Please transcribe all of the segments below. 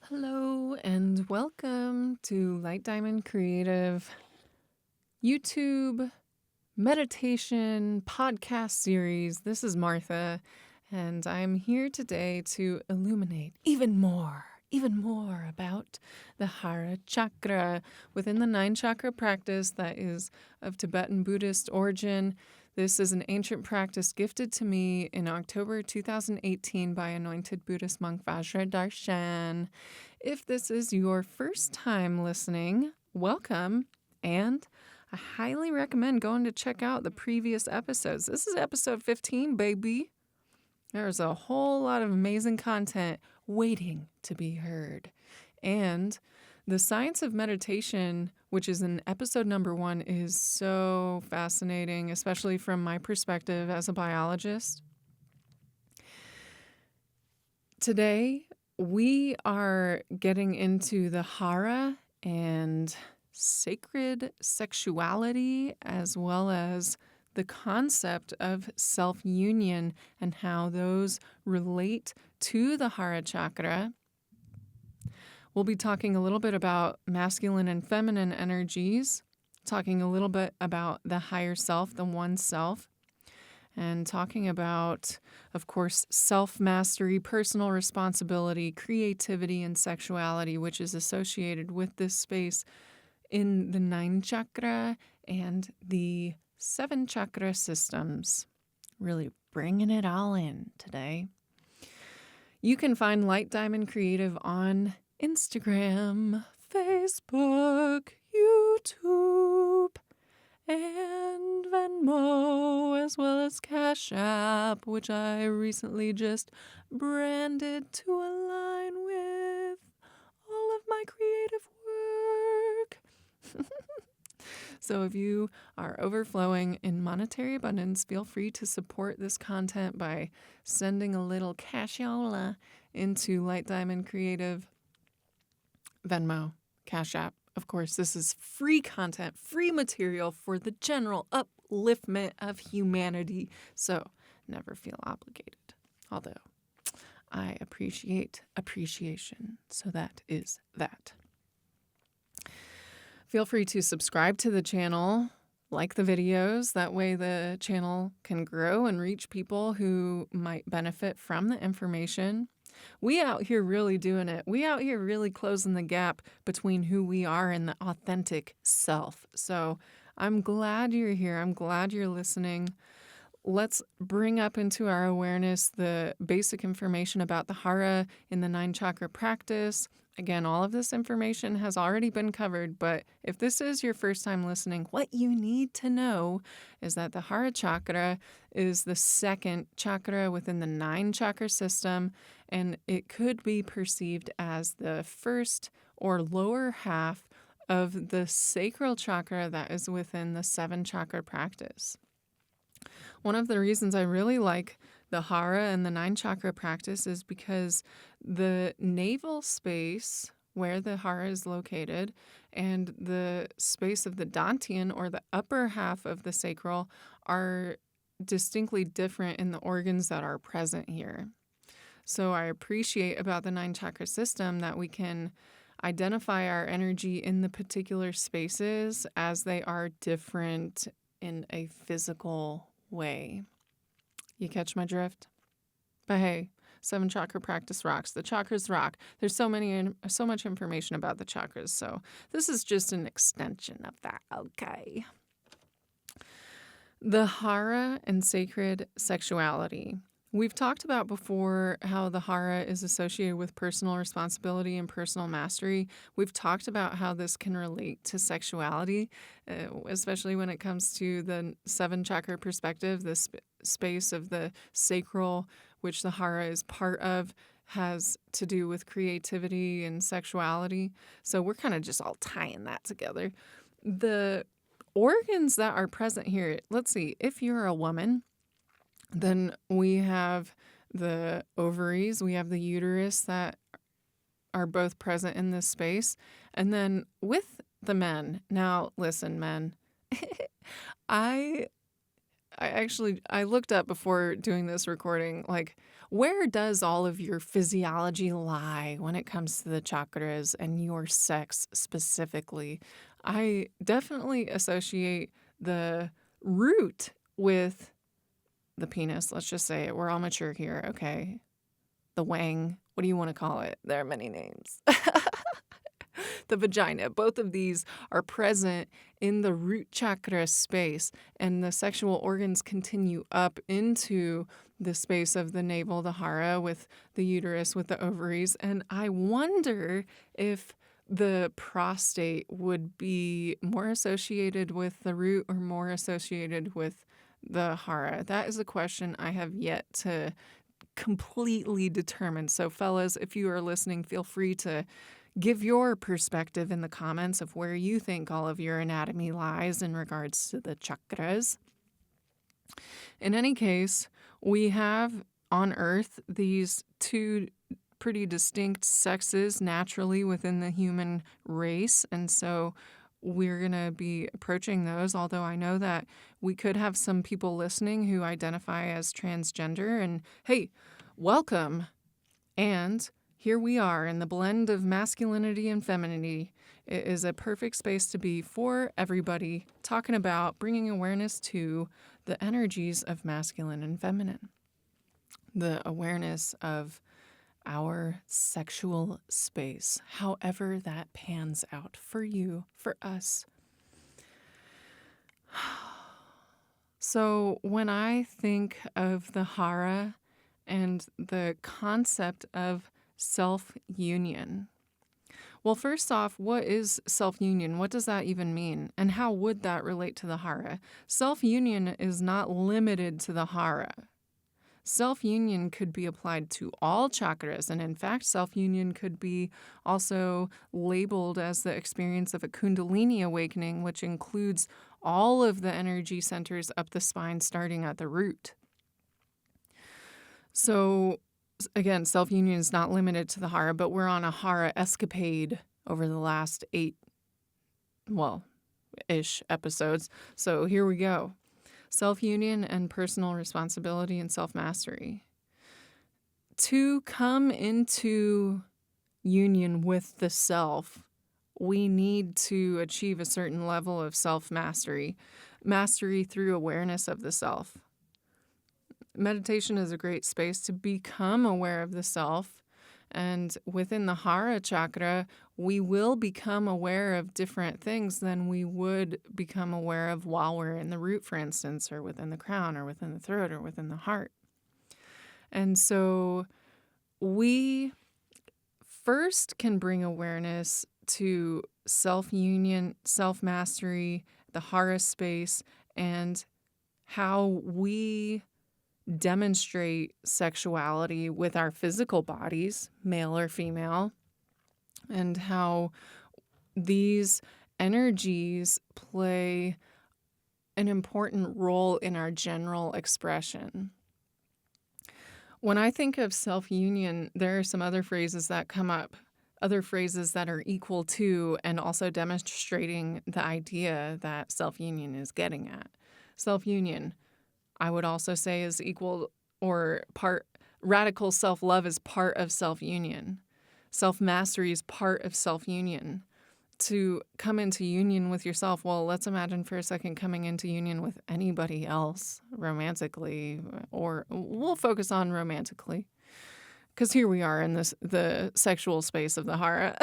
Hello and welcome to Light Diamond Creative YouTube meditation podcast series. This is Martha, and I'm here today to illuminate even more about the Hara Chakra within the 9-chakra practice that is of Tibetan Buddhist origin. This is an ancient practice gifted to me in October 2018 by anointed Buddhist monk Vajradarshan. If this is your first time listening, welcome, and I highly recommend going to check out the previous episodes. This is episode 15, baby. There's a whole lot of amazing content waiting to be heard. And the science of meditation, which is in episode number 1, is so fascinating, especially from my perspective as a biologist. Today, we are getting into the Hara and sacred sexuality, as well as the concept of self-union and how those relate to the Hara Chakra. We'll be talking a little bit about masculine and feminine energies, talking a little bit about the higher self, the one self, and talking about, of course, self-mastery, personal responsibility, creativity, and sexuality, which is associated with this space in the 9-chakra and the 7-chakra systems. Really bringing it all in today. You can find Light Diamond Creative on Instagram, Facebook, YouTube, and Venmo, as well as Cash App, which I recently just branded to align with all of my creative work. So if you are overflowing in monetary abundance, feel free to support this content by sending a little cashola into Light Diamond Creative, Venmo, Cash App. Of course, this is free content, free material for the general upliftment of humanity. So never feel obligated. Although I appreciate appreciation. So that is that. Feel free to subscribe to the channel, like the videos. That way the channel can grow and reach people who might benefit from the information. We out here really doing it. We out here really closing the gap between who we are and the authentic self. So I'm glad you're here. I'm glad you're listening. Let's bring up into our awareness the basic information about the Hara in the 9-chakra practice. Again, all of this information has already been covered, but if this is your first time listening, what you need to know is that the Hara Chakra is the 2nd chakra within the 9-chakra system, and it could be perceived as the first or lower half of the sacral chakra that is within the 7-chakra practice. One of the reasons I really like the Hara and the 9-chakra practice is because the navel space where the Hara is located and the space of the Dantian, or the upper half of the sacral, are distinctly different in the organs that are present here. So I appreciate about the 9-chakra system that we can identify our energy in the particular spaces as they are different in a physical way. You catch my drift? But hey, 7-chakra practice rocks. The chakras rock. There's so much information about the chakras, so this is just an extension of that, okay? The Hara and sacred sexuality. We've talked about before how the Hara is associated with personal responsibility and personal mastery. We've talked about how this can relate to sexuality, especially when it comes to the 7-chakra perspective. The space of the sacral, which the Hara is part of, has to do with creativity and sexuality. So we're kind of just all tying that together. The organs that are present here, let's see, if you're a woman, then we have the ovaries, we have the uterus that are both present in this space. And then with the men, now listen, men, I looked up before doing this recording, like, where does all of your physiology lie when it comes to the chakras and your sex specifically? I definitely associate the root with the penis. Let's just say it. We're all mature here, okay? The wang. What do you want to call it? There are many names. The vagina. Both of these are present in the root chakra space, and the sexual organs continue up into the space of the navel, the hara, with the uterus, with the ovaries. And I wonder if the prostate would be more associated with the root or more associated with the hara. That is a question I have yet to completely determine. So, fellas, if you are listening, feel free to give your perspective in the comments of where you think all of your anatomy lies in regards to the chakras. In any case, we have on Earth these two pretty distinct sexes naturally within the human race. And so we're going to be approaching those, although I know that we could have some people listening who identify as transgender. And hey, welcome. And here we are in the blend of masculinity and femininity. It is a perfect space to be for everybody, talking about bringing awareness to the energies of masculine and feminine, the awareness of our sexual space, however that pans out for you, for us. So when I think of the hara and the concept of self-union, well, first off, what is self-union? What does that even mean? And how would that relate to the hara? Self-union is not limited to the hara. Self-union could be applied to all chakras, and in fact, self-union could be also labeled as the experience of a kundalini awakening, which includes all of the energy centers up the spine, starting at the root. So, again, self-union is not limited to the hara, but we're on a hara escapade over the last 8-ish episodes. So here we go. Self-union and personal responsibility and self-mastery. To come into union with the self, we need to achieve a certain level of self-mastery, mastery through awareness of the self. Meditation is a great space to become aware of the self. And within the Hara Chakra, we will become aware of different things than we would become aware of while we're in the root, for instance, or within the crown, or within the throat, or within the heart. And so we first can bring awareness to self-union, self-mastery, the Hara space, and how we demonstrate sexuality with our physical bodies, male or female, and how these energies play an important role in our general expression. When I think of self-union, there are some other phrases that come up, other phrases that are equal to and also demonstrating the idea that self-union is getting at. Self-union, I would also say, is equal or part. Radical self-love is part of self-union. Self-mastery is part of self-union. To come into union with yourself, well, let's imagine for a second coming into union with anybody else romantically, or we'll focus on romantically, because here we are in the sexual space of the Hara,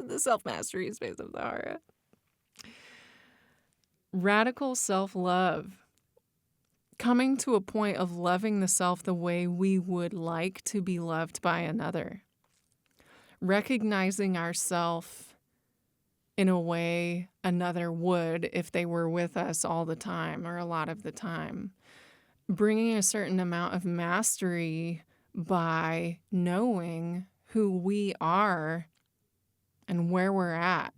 the self-mastery space of the Hara. Radical self-love. Coming to a point of loving the self the way we would like to be loved by another. Recognizing ourself in a way another would if they were with us all the time or a lot of the time. Bringing a certain amount of mastery by knowing who we are and where we're at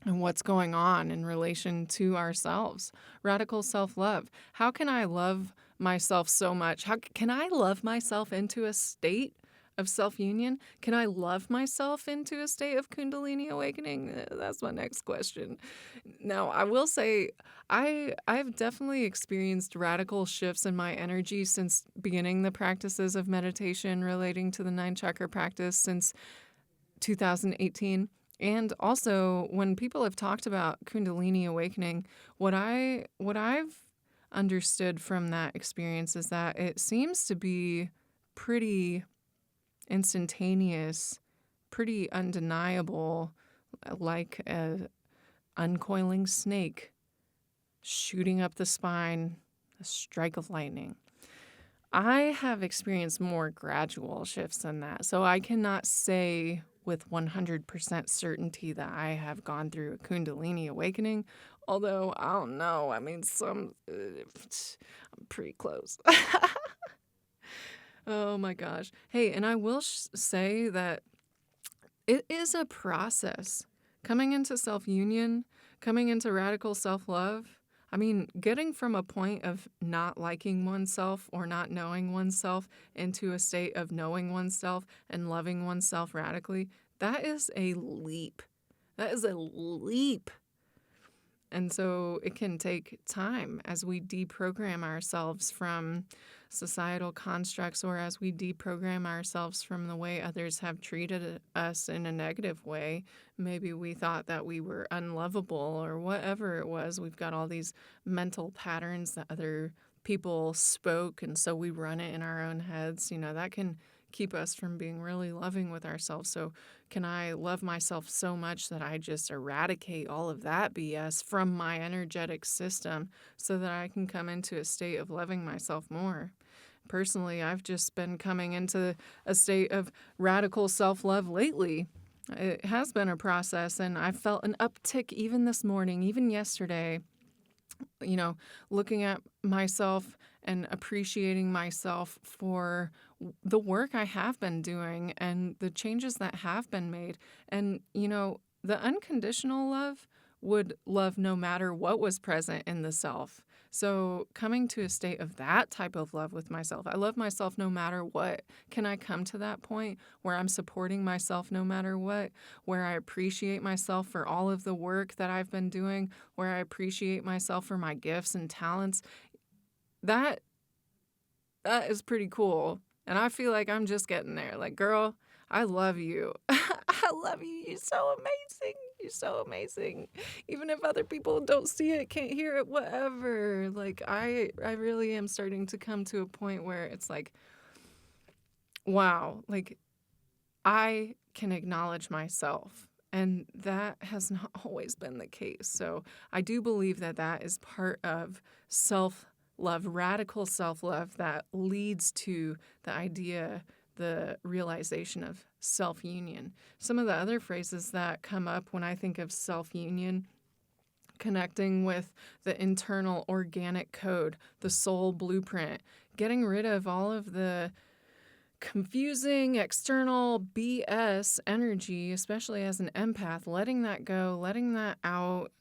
and what's going on in relation to ourselves. Radical self-love. How can I love myself so much? How can I love myself into a state of self-union? Can I love myself into a state of Kundalini awakening? That's my next question. Now, I will say I've definitely experienced radical shifts in my energy since beginning the practices of meditation relating to the 9 chakra practice since 2018. And also, when people have talked about Kundalini awakening, what I've understood from that experience is that it seems to be pretty instantaneous, pretty undeniable, like a uncoiling snake shooting up the spine, a strike of lightning. I have experienced more gradual shifts than that, so I cannot say with 100% certainty that I have gone through a Kundalini awakening, although I don't know. I mean, I'm pretty close. Oh my gosh. Hey, and I will say that it is a process. Coming into self-union, coming into radical self-love, I mean, getting from a point of not liking oneself or not knowing oneself into a state of knowing oneself and loving oneself radically, that is a leap. That is a leap. And so it can take time as we deprogram ourselves from societal constructs or as we deprogram ourselves from the way others have treated us in a negative way. Maybe we thought that we were unlovable or whatever it was. We've got all these mental patterns that other people spoke, and so we run it in our own heads. That can keep us from being really loving with ourselves. So can I love myself so much that I just eradicate all of that BS from my energetic system so that I can come into a state of loving myself more? Personally, I've just been coming into a state of radical self-love lately. It has been a process, and I felt an uptick even this morning, even yesterday, looking at myself and appreciating myself for the work I have been doing and the changes that have been made. And, the unconditional love would love no matter what was present in the self. So coming to a state of that type of love with myself, I love myself no matter what. Can I come to that point where I'm supporting myself no matter what, where I appreciate myself for all of the work that I've been doing, where I appreciate myself for my gifts and talents? That is pretty cool. And I feel like I'm just getting there. Like, girl, I love you. I love you. You're so amazing. You're so amazing. Even if other people don't see it, can't hear it, whatever. Like, I really am starting to come to a point where it's like, wow, like, I can acknowledge myself. And that has not always been the case. So I do believe that that is part of self-love, radical self-love that leads to the idea, the realization of self-union. Some of the other phrases that come up when I think of self-union, connecting with the internal organic code, the soul blueprint, getting rid of all of the confusing external BS energy, especially as an empath, letting that go, letting that out,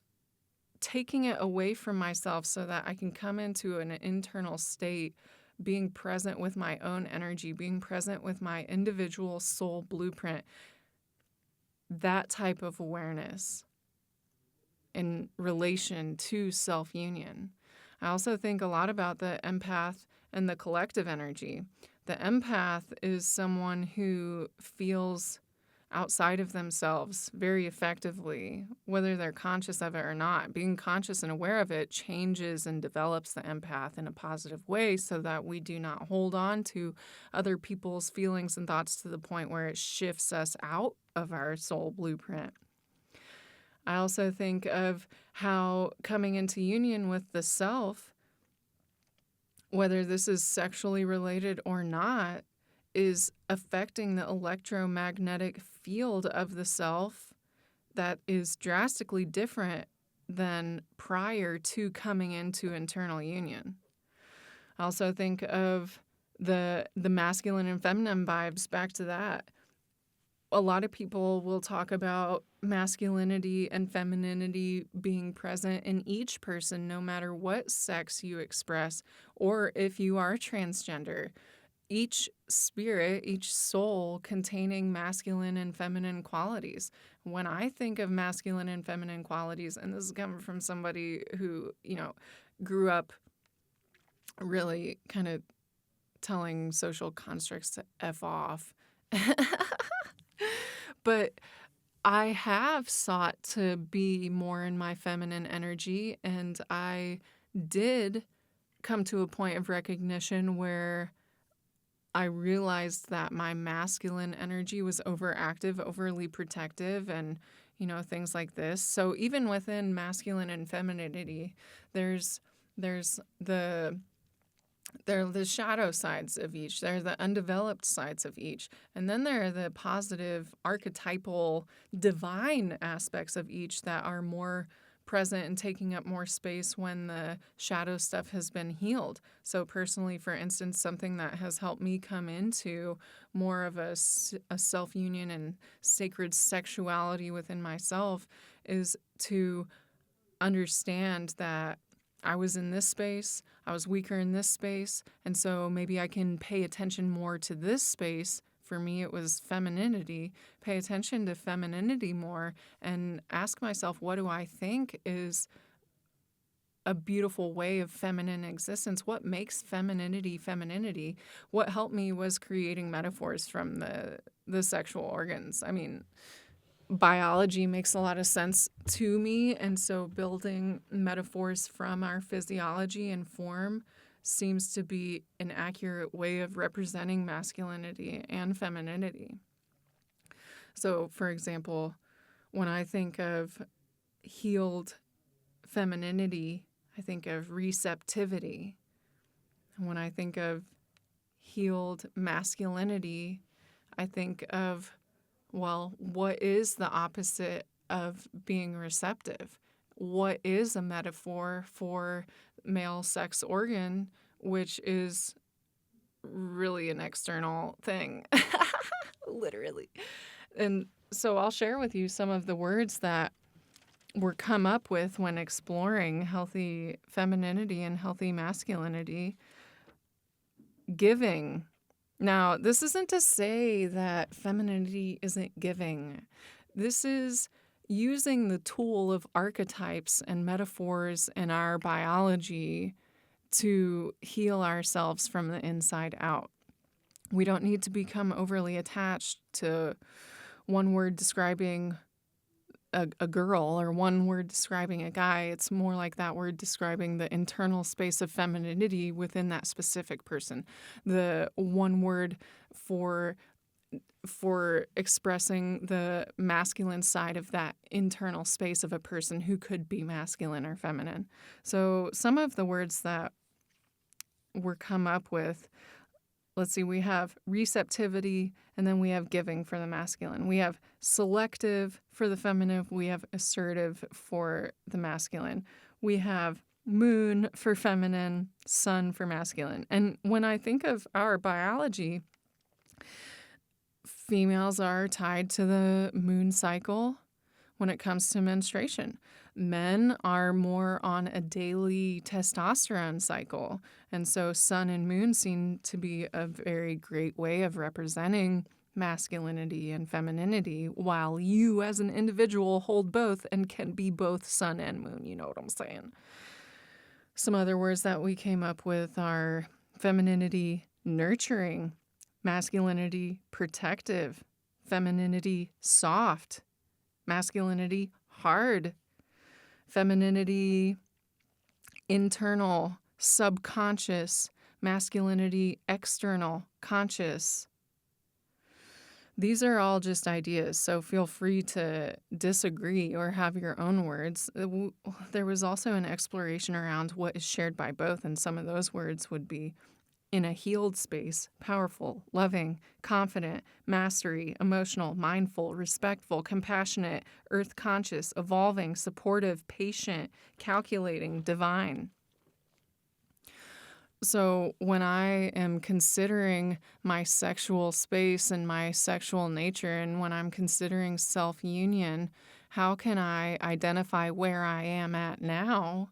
taking it away from myself so that I can come into an internal state, being present with my own energy, being present with my individual soul blueprint. That type of awareness in relation to self-union. I also think a lot about the empath and the collective energy. The empath is someone who feels outside of themselves very effectively, whether they're conscious of it or not. Being conscious and aware of it changes and develops the empath in a positive way so that we do not hold on to other people's feelings and thoughts to the point where it shifts us out of our soul blueprint. I also think of how coming into union with the self, whether this is sexually related or not, is affecting the electromagnetic field of the self that is drastically different than prior to coming into internal union. I also think of the masculine and feminine vibes, back to that. A lot of people will talk about masculinity and femininity being present in each person, no matter what sex you express, or if you are transgender. each spirit, each soul containing masculine and feminine qualities. When I think of masculine and feminine qualities, and this is coming from somebody who, grew up really kind of telling social constructs to F off. But I have sought to be more in my feminine energy, and I did come to a point of recognition where I realized that my masculine energy was overactive, overly protective, and, things like this. So even within masculine and femininity, there's the there are the shadow sides of each. There are the undeveloped sides of each. And then there are the positive, archetypal, divine aspects of each that are more present and taking up more space when the shadow stuff has been healed. So personally, for instance, something that has helped me come into more of a self-union and sacred sexuality within myself is to understand that I was in this space, I was weaker in this space, and so maybe I can pay attention more to this space. For me, it was femininity. Pay attention to femininity more and ask myself, what do I think is a beautiful way of feminine existence? What makes femininity femininity? What helped me was creating metaphors from the sexual organs. I mean, biology makes a lot of sense to me, and so building metaphors from our physiology and form seems to be an accurate way of representing masculinity and femininity. So, for example, when I think of healed femininity, I think of receptivity. And when I think of healed masculinity, I think of, well, what is the opposite of being receptive? What is a metaphor for male sex organ, which is really an external thing? Literally. And so I'll share with you some of the words that were come up with when exploring healthy femininity and healthy masculinity. Giving. Now, this isn't to say that femininity isn't giving. This is using the tool of archetypes and metaphors in our biology to heal ourselves from the inside out. We don't need to become overly attached to one word describing a girl or one word describing a guy. It's more like that word describing the internal space of femininity within that specific person. The one word for expressing the masculine side of that internal space of a person who could be masculine or feminine. So some of the words that were come up with, let's see, we have receptivity, and then we have giving for the masculine. We have selective for the feminine. We have assertive for the masculine. We have moon for feminine, sun for masculine. And when I think of our biology, females are tied to the moon cycle when it comes to menstruation. Men are more on a daily testosterone cycle. And so sun and moon seem to be a very great way of representing masculinity and femininity, while you as an individual hold both and can be both sun and moon. You know what I'm saying? Some other words that we came up with are femininity nurturing, masculinity protective, femininity soft, masculinity hard, femininity internal, subconscious, masculinity external, conscious. These are all just ideas, so feel free to disagree or have your own words. There was also an exploration around what is shared by both, and some of those words would be in a healed space, powerful, loving, confident, mastery, emotional, mindful, respectful, compassionate, earth conscious, evolving, supportive, patient, calculating, divine. So when I am considering my sexual space and my sexual nature, and when I'm considering self-union, how can I identify where I am at now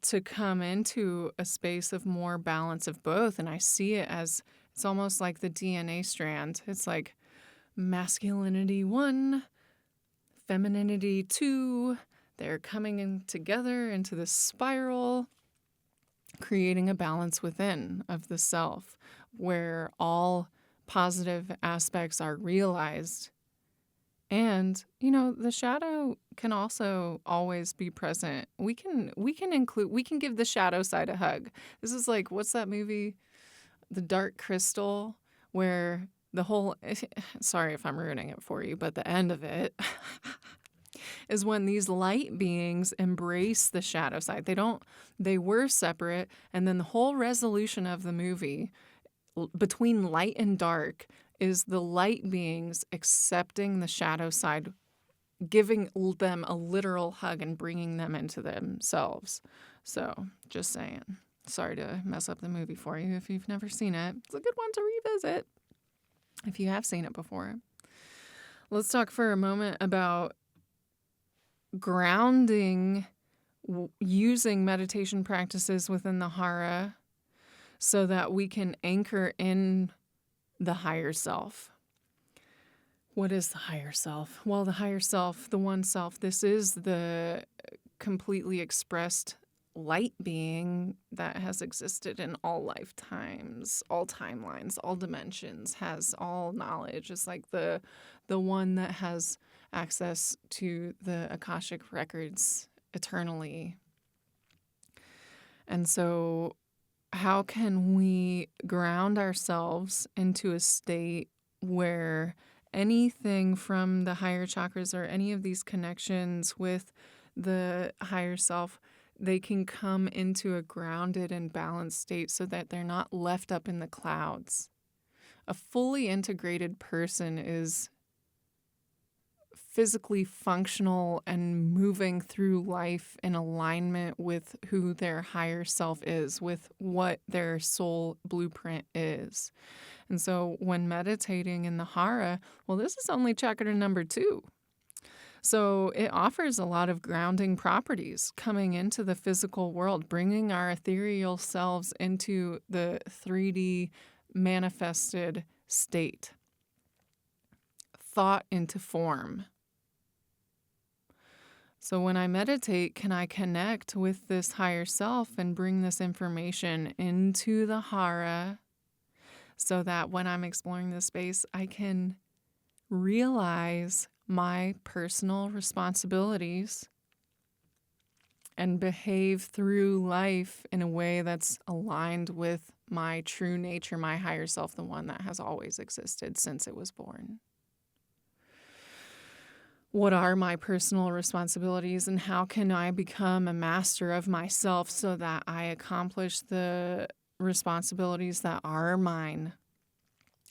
to come into a space of more balance of both. And I see it as it's almost like the DNA strand. It's like masculinity 1, femininity 2. They're coming in together into this spiral, creating a balance within of the self where all positive aspects are realized. And, the shadow can also always be present. We can give the shadow side a hug. This is like, what's that movie? The Dark Crystal, where the whole, sorry if I'm ruining it for you, but the end of it is when these light beings embrace the shadow side. They were separate. And then the whole resolution of the movie between light and dark is the light beings accepting the shadow side, giving them a literal hug and bringing them into themselves. So, just saying. Sorry to mess up the movie for you if you've never seen it. It's a good one to revisit if you have seen it before. Let's talk for a moment about grounding using meditation practices within the Hara so that we can anchor in the higher self. What is the higher self? Well, the higher self, the one self, this is the completely expressed light being that has existed in all lifetimes, all timelines, all dimensions, has all knowledge. It's like the one that has access to the Akashic records eternally. And so how can we ground ourselves into a state where anything from the higher chakras or any of these connections with the higher self, they can come into a grounded and balanced state so that they're not left up in the clouds? A fully integrated person is physically functional and moving through life in alignment with who their higher self is, with what their soul blueprint is. And so when meditating in the Hara, well, this is only chakra number 2. So it offers a lot of grounding properties coming into the physical world, bringing our ethereal selves into the 3D manifested state, thought into form. So when I meditate, can I connect with this higher self and bring this information into the Hara so that when I'm exploring this space, I can realize my personal responsibilities and behave through life in a way that's aligned with my true nature, my higher self, the one that has always existed since it was born. What are my personal responsibilities and how can I become a master of myself so that I accomplish the responsibilities that are mine?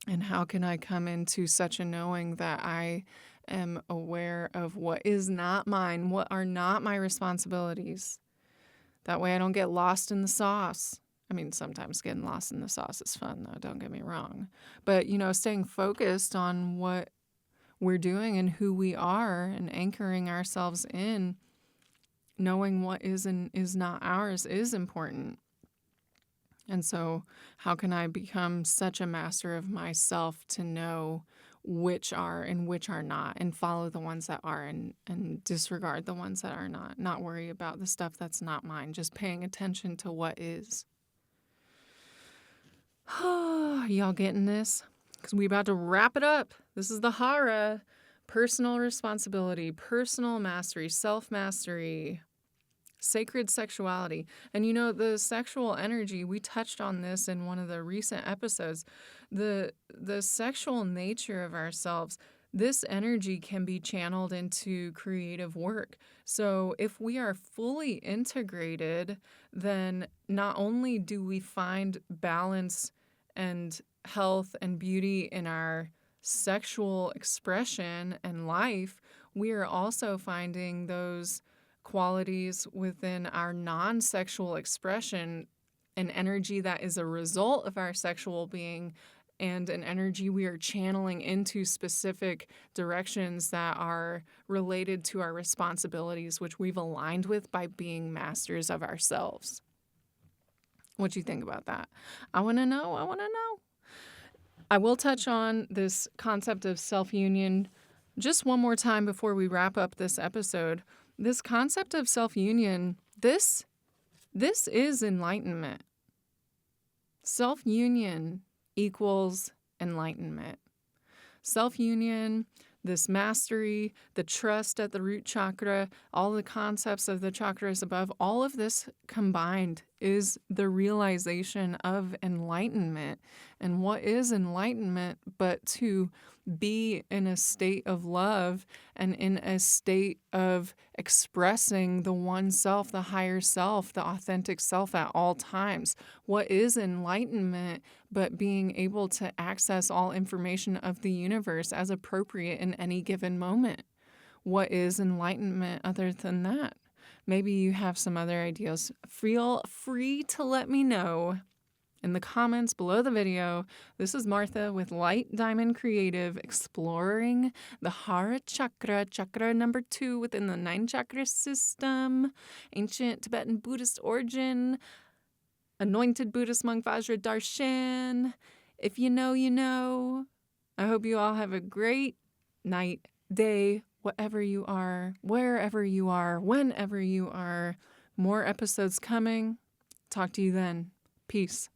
And how can I come into such a knowing that I am aware of what is not mine, what are not my responsibilities? That way I don't get lost in the sauce. I mean, sometimes getting lost in the sauce is fun, though, don't get me wrong. But, staying focused on what we're doing and who we are and anchoring ourselves in, knowing what is and is not ours is important. And so how can I become such a master of myself to know which are and which are not, and follow the ones that are and disregard the ones that are not worry about the stuff that's not mine, just paying attention to what is. Y'all getting this? Because we about to wrap it up. This is the Hara. Personal responsibility, personal mastery, self-mastery, sacred sexuality. And the sexual energy, we touched on this in one of the recent episodes. The sexual nature of ourselves, this energy can be channeled into creative work. So if we are fully integrated, then not only do we find balance and health and beauty in our sexual expression and life, we are also finding those qualities within our non-sexual expression, an energy that is a result of our sexual being and an energy we are channeling into specific directions that are related to our responsibilities, which we've aligned with by being masters of ourselves. What do you think about that? I want to know. I will touch on this concept of self-union just one more time before we wrap up this episode. This concept of self-union, this is enlightenment. Self-union equals enlightenment. Self-union, this mastery, the trust at the root chakra, all the concepts of the chakras above, all of this combined is the realization of enlightenment. And what is enlightenment but to be in a state of love and in a state of expressing the one self, the higher self, the authentic self at all times? What is enlightenment but being able to access all information of the universe as appropriate in any given moment? What is enlightenment other than that? Maybe you have some other ideas. Feel free to let me know in the comments below the video. This is Martha with Light Diamond Creative, exploring the Hara Chakra, chakra number 2 within the 9 chakra system, ancient Tibetan Buddhist origin, anointed Buddhist monk Vajra Darshan. If you know, you know. I hope you all have a great night, day, whatever you are, wherever you are, whenever you are. More episodes coming. Talk to you then. Peace.